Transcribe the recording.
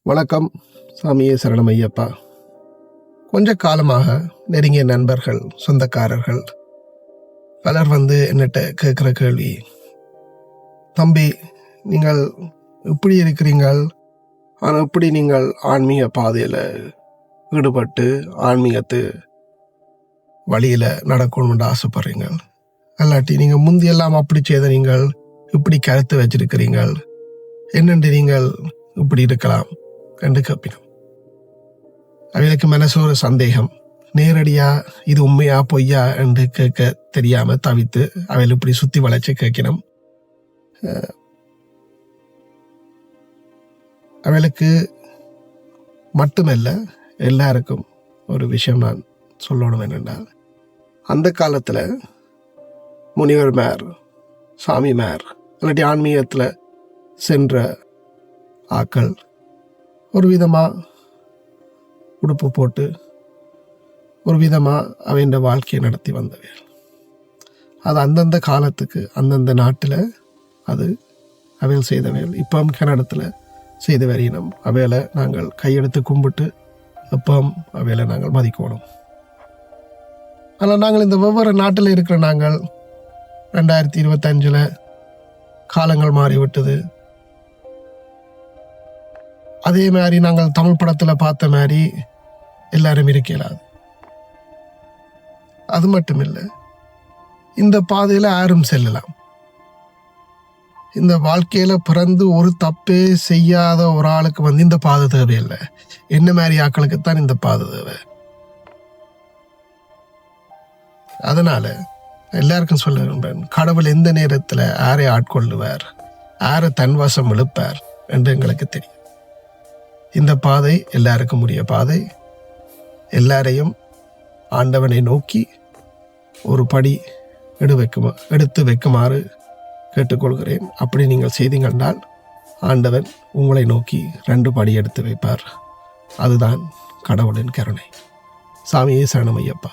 வணக்கம். சாமியே சரணம் ஐயப்பா. கொஞ்ச காலமாக நெருங்கிய நண்பர்கள், சொந்தக்காரர்கள் பலர் என்னட்ட கேட்குற கேள்வி, தம்பி நீங்கள் இப்படி இருக்கிறீங்கள், ஆனால் எப்படி நீங்கள் ஆன்மீக பாதையில் ஈடுபட்டு ஆன்மீகத்து வழியில் நடக்கணும்னு ஆசைப்படுறீங்க, அல்லாட்டி நீங்கள் முந்தியெல்லாம் அப்படி செய்த நீங்கள் இப்படி கருத்து வச்சிருக்கிறீங்கள், என்னென்று நீங்கள் இப்படி இருக்கலாம் என்று கேட்பினோம். அவைகளுக்கு மனசு ஒரு சந்தேகம், நேரடியா இது உண்மையா பொய்யா என்று கேட்க தெரியாம தவித்து அவைகள் இப்படி சுத்தி வளைச்சு கேட்கணும். அவைகளுக்கு மட்டுமல்ல, எல்லாருக்கும் ஒரு விஷயம் நான் சொல்லணும் என்னென்றால், அந்த காலத்துல முனிவர் மேர், சாமி மேர் இல்லாட்டி ஆன்மீகத்துல சென்ற ஆக்கள் ஒரு விதமாக உடுப்பு போட்டு ஒரு விதமாக அவன் வாழ்க்கையை நடத்தி வந்தவர்கள். அது அந்தந்த காலத்துக்கு அந்தந்த நாட்டில் அது அவைகள் செய்தவைகள். இப்போ கன்னடத்தில் செய்த வரையினம் அவைகளை நாங்கள் கையெடுத்து கும்பிட்டு எப்போ அவைகளை நாங்கள் மதிக்கணும். ஆனால் நாங்கள் இந்த ஒவ்வொரு நாட்டில் இருக்கிற நாங்கள் 2025 காலங்கள் மாறிவிட்டது. அதே மாதிரி நாங்கள் தமிழ் படத்தில் பார்த்த மாதிரி எல்லாரும் இருக்கலாது. அது மட்டும் இல்லை, இந்த பாதையில் யாரும் செல்லலாம். இந்த வாழ்க்கையில் பிறந்து ஒரு தப்பே செய்யாத ஒரு ஆளுக்கு இந்த பாதை தேவையில்லை. என்ன மாதிரி ஆக்களுக்குத்தான் இந்த பாதை தேவை. அதனால எல்லாருக்கும் சொல்ல விரும்புகிறேன், கடவுள் எந்த நேரத்தில் யாரை ஆட்கொள்ளுவார், யாரை தன்வசம் இழுப்பார் என்று எங்களுக்கு தெரியும். இந்த பாதை எல்லாருக்கும் உரிய பாதை. எல்லாரையும் ஆண்டவனை நோக்கி ஒரு படி எடுத்து வைக்குமாறு கேட்டுக்கொள்கிறேன். அப்படி நீங்கள் செய்தீங்கன்றால் ஆண்டவன் உங்களை நோக்கி 2 படி எடுத்து வைப்பார். அதுதான் கடவுளின் கருணை. சாமியே சரணம் ஐயப்பா.